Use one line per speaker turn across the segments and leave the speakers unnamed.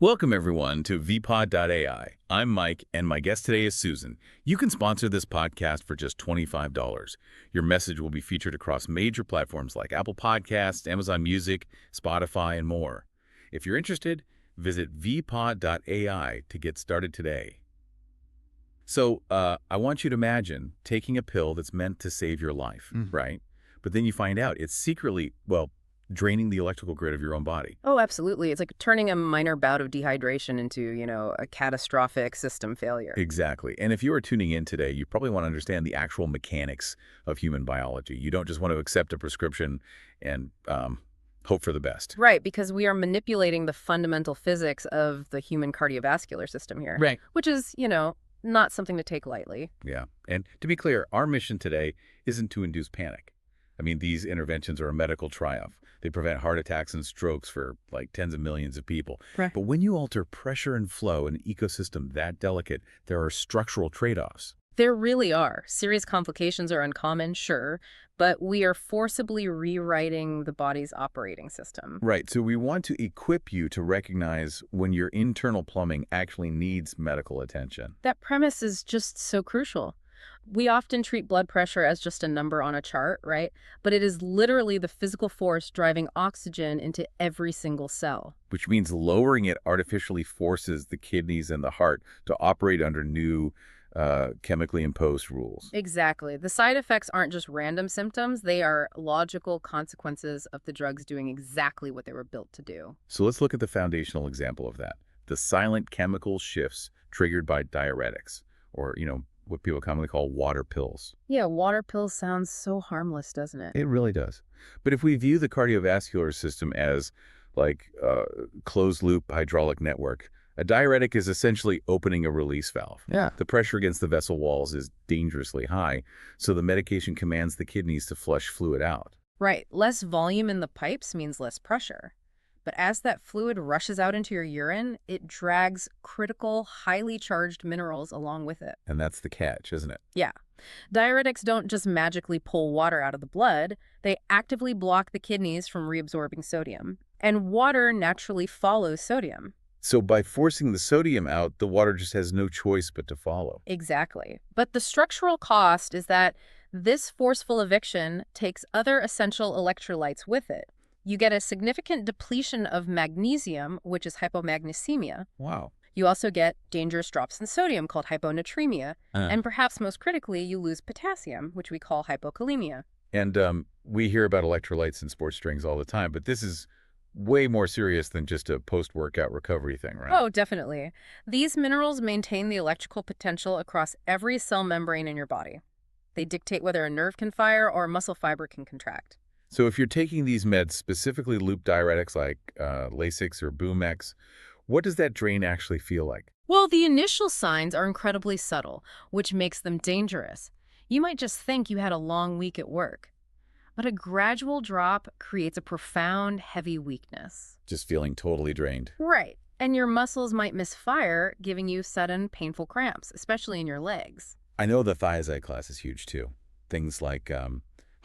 Welcome, everyone, to vpod.ai. I'm Mike, and my guest today is Susan. You can sponsor this podcast for just $25. Your message will be featured across major platforms like Apple Podcasts, Amazon Music, Spotify, and more. If you're interested, visit vpod.ai to get started today. So, I want you to imagine taking a pill that's meant to save your life, right? But then you find out it's secretly, draining the electrical grid of your own body.
Oh, absolutely. It's like turning a minor bout of dehydration into, a catastrophic system failure.
Exactly. And if you are tuning in today, you probably want to understand the actual mechanics of human biology. You don't just want to accept a prescription and hope for the best.
Right, because we are manipulating the fundamental physics of the human cardiovascular system here.
Right.
Which is, not something to take lightly.
Yeah. And to be clear, our mission today isn't to induce panic. I mean, these interventions are a medical triumph. They prevent heart attacks and strokes for like tens of millions of people.
Right.
But when you alter pressure and flow in an ecosystem that delicate, there are structural trade-offs.
There really are. Serious complications are uncommon, sure, but we are forcibly rewriting the body's operating system.
Right. So we want to equip you to recognize when your internal plumbing actually needs medical attention.
That premise is just so crucial. We often treat blood pressure as just a number on a chart, right? But it is literally the physical force driving oxygen into every single cell.
Which means lowering it artificially forces the kidneys and the heart to operate under new chemically imposed rules.
Exactly. The side effects aren't just random symptoms. They are logical consequences of the drugs doing exactly what they were built to do.
So let's look at the foundational example of that. The silent chemical shifts triggered by diuretics, or, what people commonly call water pills.
Yeah, water pills sounds so harmless, doesn't it?
It really does. But if we view the cardiovascular system as like a closed-loop hydraulic network, a diuretic is essentially opening a release valve.
Yeah.
The pressure against the vessel walls is dangerously high, so the medication commands the kidneys to flush fluid out.
Right. Less volume in the pipes means less pressure. But as that fluid rushes out into your urine, it drags critical, highly charged minerals along with it.
And that's the catch, isn't it?
Yeah. Diuretics don't just magically pull water out of the blood. They actively block the kidneys from reabsorbing sodium. And water naturally follows sodium.
So by forcing the sodium out, the water just has no choice but to follow.
Exactly. But the structural cost is that this forceful eviction takes other essential electrolytes with it. You get a significant depletion of magnesium, which is hypomagnesemia.
Wow.
You also get dangerous drops in sodium called hyponatremia. And perhaps most critically, you lose potassium, which we call hypokalemia.
And we hear about electrolytes in sports drinks all the time, but this is way more serious than just a post-workout recovery thing, right?
Oh, definitely. These minerals maintain the electrical potential across every cell membrane in your body. They dictate whether a nerve can fire or a muscle fiber can contract.
So if you're taking these meds, specifically loop diuretics like Lasix or Boomex, what does that drain actually feel like?
Well, the initial signs are incredibly subtle, which makes them dangerous. You might just think you had a long week at work. But a gradual drop creates a profound, heavy weakness.
Just feeling totally drained.
Right. And your muscles might misfire, giving you sudden, painful cramps, especially in your legs.
I know the thiazide class is huge too. Things like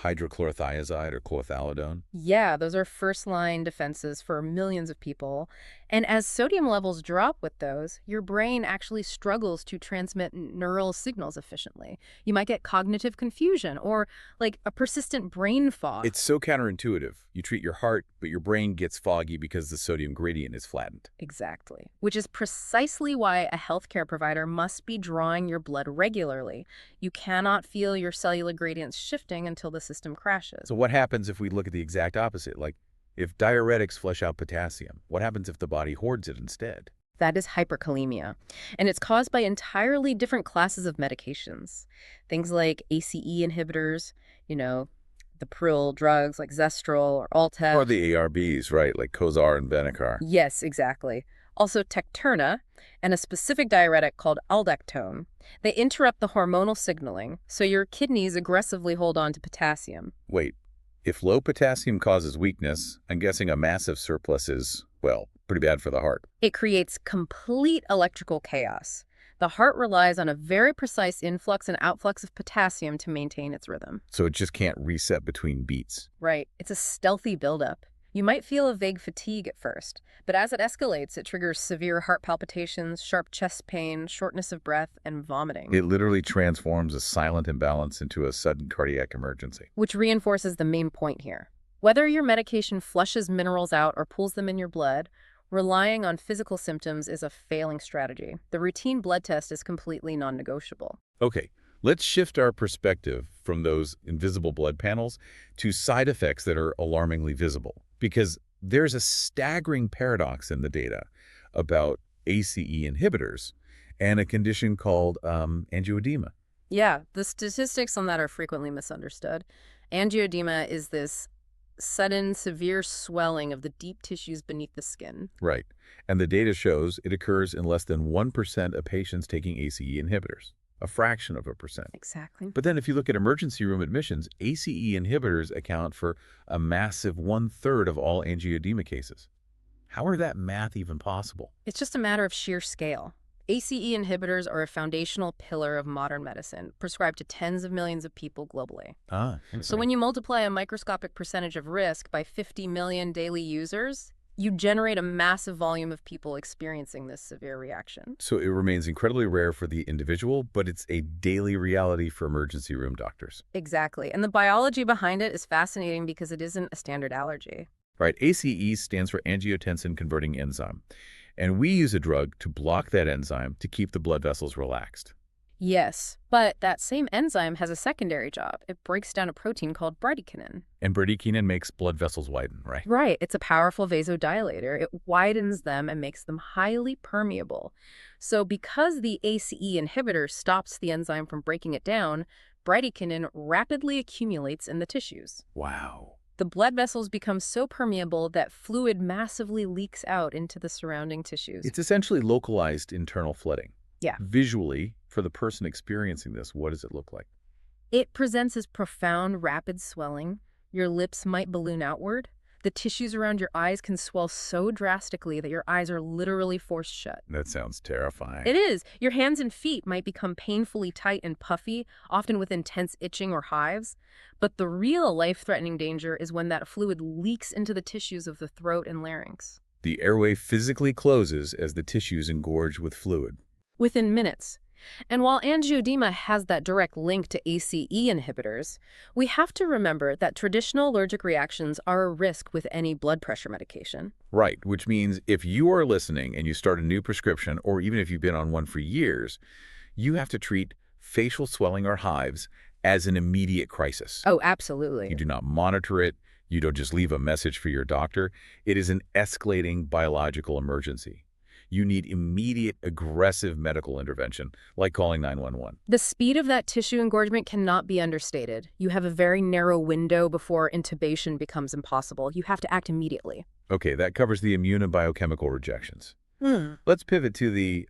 hydrochlorothiazide or chlorthalidone.
Yeah, those are first-line defenses for millions of people. And as sodium levels drop with those, your brain actually struggles to transmit neural signals efficiently. You might get cognitive confusion or like a persistent brain fog.
It's so counterintuitive. You treat your heart, but your brain gets foggy because the sodium gradient is flattened.
Exactly. Which is precisely why a healthcare provider must be drawing your blood regularly. You cannot feel your cellular gradients shifting until the system crashes.
So what happens if we look at the exact opposite? Like, if diuretics flush out potassium, what happens if the body hoards it instead?
That is hyperkalemia. And it's caused by entirely different classes of medications. Things like ACE inhibitors, the Pril drugs like Zestrol or Altef.
Or the ARBs, right, like Cozar and Benicar.
Yes, exactly. Also Tecturna and a specific diuretic called aldactone. They interrupt the hormonal signaling, so your kidneys aggressively hold on to potassium.
Wait, if low potassium causes weakness, I'm guessing a massive surplus is, pretty bad for the heart.
It creates complete electrical chaos. The heart relies on a very precise influx and outflux of potassium to maintain its rhythm.
So it just can't reset between beats.
Right. It's a stealthy buildup. You might feel a vague fatigue at first, but as it escalates, it triggers severe heart palpitations, sharp chest pain, shortness of breath, and vomiting,
It literally transforms a silent imbalance into a sudden cardiac emergency.
which reinforces the main point here. Whether your medication flushes minerals out or pulls them in your blood, relying on physical symptoms is a failing strategy. The routine blood test is completely non-negotiable.
Okay, let's shift our perspective from those invisible blood panels to side effects that are alarmingly visible, because there's a staggering paradox in the data about ACE inhibitors and a condition called angioedema.
Yeah, the statistics on that are frequently misunderstood. Angioedema is this sudden, severe swelling of the deep tissues beneath the skin.
Right. And the data shows it occurs in less than 1% of patients taking ACE inhibitors, a fraction of a percent.
Exactly.
But then if you look at emergency room admissions, ACE inhibitors account for a massive 1/3 of all angioedema cases. How are that math even possible?
It's just a matter of sheer scale. ACE inhibitors are a foundational pillar of modern medicine, prescribed to tens of millions of people globally. So when you multiply a microscopic percentage of risk by 50 million daily users, you generate a massive volume of people experiencing this severe reaction.
So it remains incredibly rare for the individual, but it's a daily reality for emergency room doctors.
Exactly. And the biology behind it is fascinating because it isn't a standard allergy.
Right, ACE stands for angiotensin-converting enzyme, and we use a drug to block that enzyme to keep the blood vessels relaxed.
Yes, but that same enzyme has a secondary job. It breaks down a protein called bradykinin.
And bradykinin makes blood vessels widen, right?
Right, it's a powerful vasodilator. It widens them and makes them highly permeable. So because the ACE inhibitor stops the enzyme from breaking it down, bradykinin rapidly accumulates in the tissues.
Wow.
The blood vessels become so permeable that fluid massively leaks out into the surrounding tissues.
It's essentially localized internal flooding.
Yeah.
Visually, for the person experiencing this, what does it look like?
It presents as profound, rapid swelling. Your lips might balloon outward. The tissues around your eyes can swell so drastically that your eyes are literally forced shut.
That sounds terrifying.
It is. Your hands and feet might become painfully tight and puffy, often with intense itching or hives. But the real life-threatening danger is when that fluid leaks into the tissues of the throat and larynx.
The airway physically closes as the tissues engorge with fluid.
Within minutes. And while angioedema has that direct link to ACE inhibitors, we have to remember that traditional allergic reactions are a risk with any blood pressure medication.
Right, which means if you are listening and you start a new prescription, or even if you've been on one for years, you have to treat facial swelling or hives as an immediate crisis.
Oh, absolutely.
You do not monitor it. You don't just leave a message for your doctor. It is an escalating biological emergency. You need immediate, aggressive medical intervention, like calling 911.
The speed of that tissue engorgement cannot be understated. You have a very narrow window before intubation becomes impossible. You have to act immediately.
Okay, that covers the immune and biochemical rejections. Let's pivot to the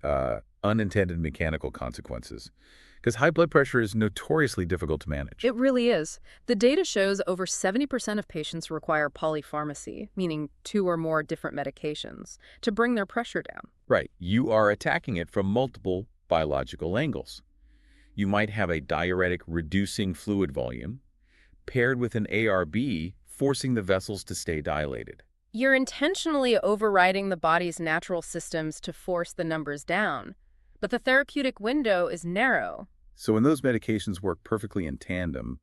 unintended mechanical consequences, because high blood pressure is notoriously difficult to manage.
It really is. The data shows over 70% of patients require polypharmacy, meaning 2 or more different medications, to bring their pressure down.
Right, you are attacking it from multiple biological angles. You might have a diuretic reducing fluid volume, paired with an ARB forcing the vessels to stay dilated.
You're intentionally overriding the body's natural systems to force the numbers down. But the therapeutic window is narrow.
So when those medications work perfectly in tandem,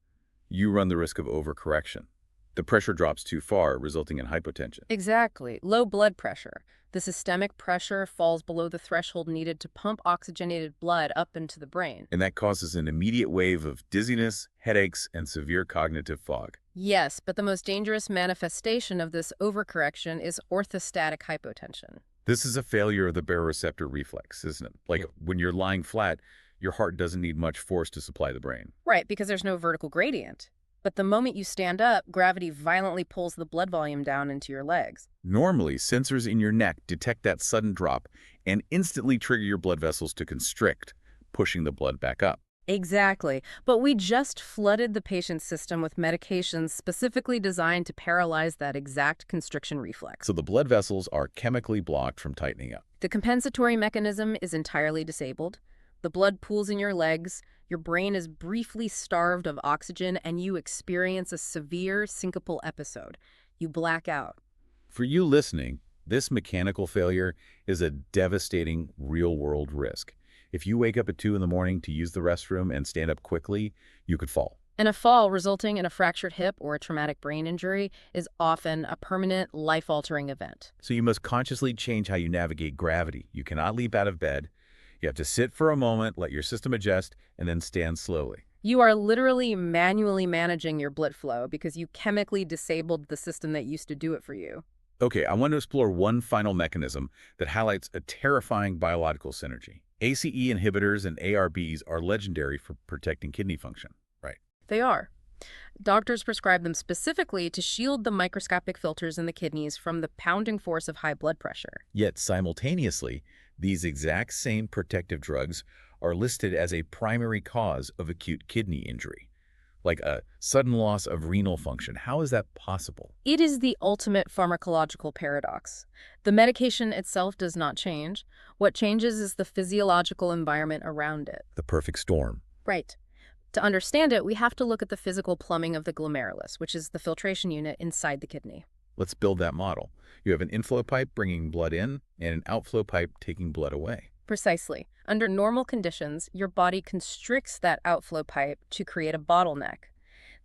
you run the risk of overcorrection. The pressure drops too far, resulting in hypotension.
Exactly. Low blood pressure. The systemic pressure falls below the threshold needed to pump oxygenated blood up into the brain.
And that causes an immediate wave of dizziness, headaches, and severe cognitive fog.
Yes, but the most dangerous manifestation of this overcorrection is orthostatic hypotension.
This is a failure of the baroreceptor reflex, isn't it? Like when you're lying flat, your heart doesn't need much force to supply the brain.
Right, because there's no vertical gradient. But the moment you stand up, gravity violently pulls the blood volume down into your legs.
Normally, sensors in your neck detect that sudden drop and instantly trigger your blood vessels to constrict, pushing the blood back up.
Exactly. But we just flooded the patient's system with medications specifically designed to paralyze that exact constriction reflex.
So the blood vessels are chemically blocked from tightening up.
The compensatory mechanism is entirely disabled. The blood pools in your legs, your brain is briefly starved of oxygen, and you experience a severe syncopal episode. You black out.
For you listening, this mechanical failure is a devastating real-world risk. If you wake up at 2 in the morning to use the restroom and stand up quickly, you could fall.
And a fall resulting in a fractured hip or a traumatic brain injury is often a permanent, life-altering event.
So you must consciously change how you navigate gravity. You cannot leap out of bed. You have to sit for a moment, let your system adjust, and then stand slowly.
You are literally manually managing your blood flow because you chemically disabled the system that used to do it for you.
Okay, I want to explore one final mechanism that highlights a terrifying biological synergy. ACE inhibitors and ARBs are legendary for protecting kidney function, right?
They are. Doctors prescribe them specifically to shield the microscopic filters in the kidneys from the pounding force of high blood pressure.
Yet simultaneously, these exact same protective drugs are listed as a primary cause of acute kidney injury, like a sudden loss of renal function. How is that possible?
It is the ultimate pharmacological paradox. The medication itself does not change. What changes is the physiological environment around it.
The perfect storm.
Right. To understand it, we have to look at the physical plumbing of the glomerulus, which is the filtration unit inside the kidney.
Let's build that model. You have an inflow pipe bringing blood in and an outflow pipe taking blood away.
Precisely. Under normal conditions, your body constricts that outflow pipe to create a bottleneck.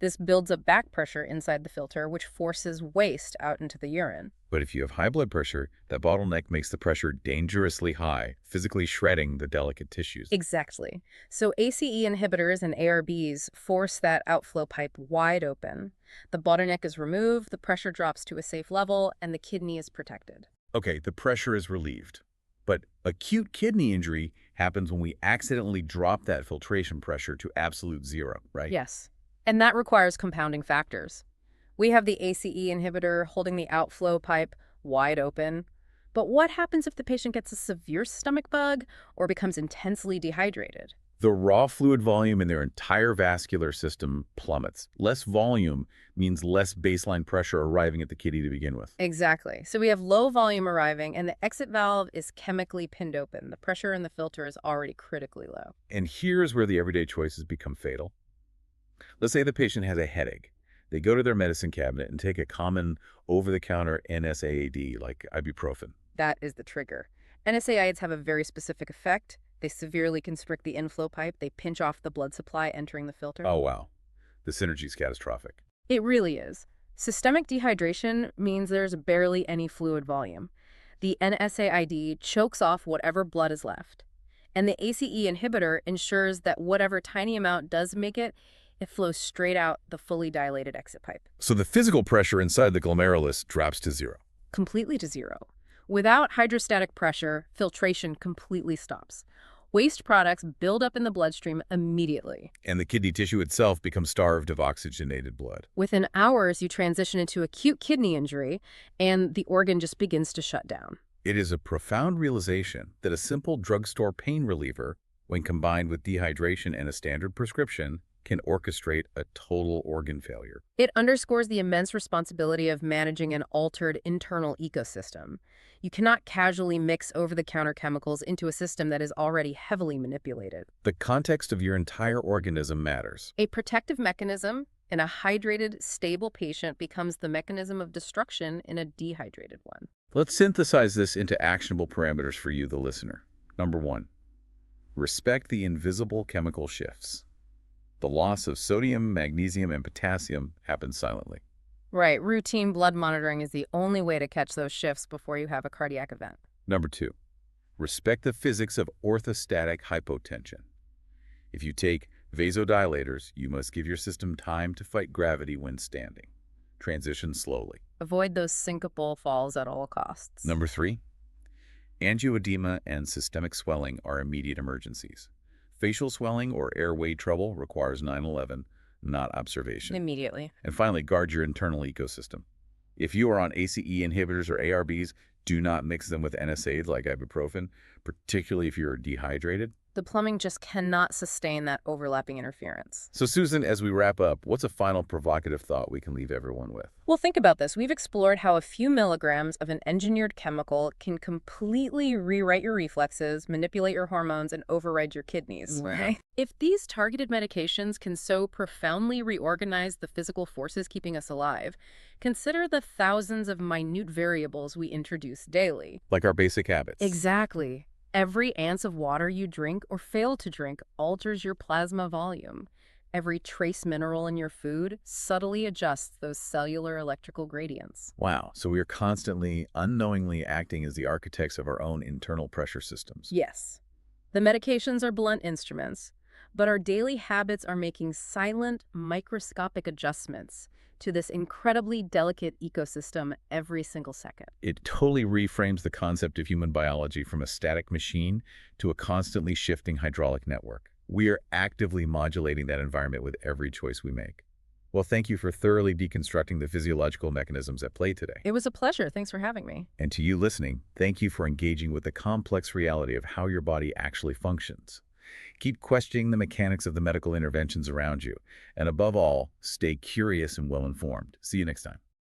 This builds up back pressure inside the filter, which forces waste out into the urine.
But if you have high blood pressure, that bottleneck makes the pressure dangerously high, physically shredding the delicate tissues.
Exactly. So ACE inhibitors and ARBs force that outflow pipe wide open. The bottleneck is removed, the pressure drops to a safe level, and the kidney is protected.
Okay, the pressure is relieved. But acute kidney injury happens when we accidentally drop that filtration pressure to absolute zero, right?
Yes. And that requires compounding factors. We have the ACE inhibitor holding the outflow pipe wide open. But what happens if the patient gets a severe stomach bug or becomes intensely dehydrated?
The raw fluid volume in their entire vascular system plummets. Less volume means less baseline pressure arriving at the kidney to begin with.
Exactly. So we have low volume arriving, and the exit valve is chemically pinned open. The pressure in the filter is already critically low.
And here's where the everyday choices become fatal. Let's say the patient has a headache. They go to their medicine cabinet and take a common over-the-counter NSAID like ibuprofen.
That is the trigger. NSAIDs have a very specific effect. They severely constrict the inflow pipe. They pinch off the blood supply entering the filter.
Oh, wow. The synergy is catastrophic.
It really is. Systemic dehydration means there's barely any fluid volume. The NSAID chokes off whatever blood is left. And the ACE inhibitor ensures that whatever tiny amount does make it, it flows straight out the fully dilated exit pipe.
So the physical pressure inside the glomerulus drops to zero.
Completely to zero. Without hydrostatic pressure, filtration completely stops. Waste products build up in the bloodstream immediately.
And the kidney tissue itself becomes starved of oxygenated blood.
Within hours, you transition into acute kidney injury, and the organ just begins to shut down.
It is a profound realization that a simple drugstore pain reliever, when combined with dehydration and a standard prescription, can orchestrate a total organ failure.
It underscores the immense responsibility of managing an altered internal ecosystem. You cannot casually mix over-the-counter chemicals into a system that is already heavily manipulated.
The context of your entire organism matters.
A protective mechanism in a hydrated, stable patient becomes the mechanism of destruction in a dehydrated one.
Let's synthesize this into actionable parameters for you, the listener. Number 1, respect the invisible chemical shifts. The loss of sodium, magnesium, and potassium happens silently.
Right. Routine blood monitoring is the only way to catch those shifts before you have a cardiac event.
Number 2, respect the physics of orthostatic hypotension. If you take vasodilators, you must give your system time to fight gravity when standing. Transition slowly.
Avoid those syncopal falls at all costs.
Number 3, angioedema and systemic swelling are immediate emergencies. Facial swelling or airway trouble requires 911, not observation.
Immediately.
And finally, guard your internal ecosystem. If you are on ACE inhibitors or ARBs, Do not mix them with NSAIDs like ibuprofen, particularly if you're dehydrated.
The plumbing just cannot sustain that overlapping interference.
So Susan, as we wrap up, what's a final provocative thought we can leave everyone with?
Well, think about this. We've explored how a few milligrams of an engineered chemical can completely rewrite your reflexes, manipulate your hormones, and override your kidneys.
Wow.
Okay? If these targeted medications can so profoundly reorganize the physical forces keeping us alive, consider the thousands of minute variables we introduce daily.
Like our basic habits.
Exactly. Every ounce of water you drink or fail to drink alters your plasma volume. Every trace mineral in your food subtly adjusts those cellular electrical gradients.
Wow. So we are constantly, unknowingly acting as the architects of our own internal pressure systems.
Yes, the medications are blunt instruments, but our daily habits are making silent, microscopic adjustments to this incredibly delicate ecosystem every single second.
It totally reframes the concept of human biology from a static machine to a constantly shifting hydraulic network. We are actively modulating that environment with every choice we make. Well, thank you for thoroughly deconstructing the physiological mechanisms at play today.
It was a pleasure. Thanks for having me.
And to you listening, thank you for engaging with the complex reality of how your body actually functions. Keep questioning the mechanics of the medical interventions around you. And above all, stay curious and well-informed. See you next time.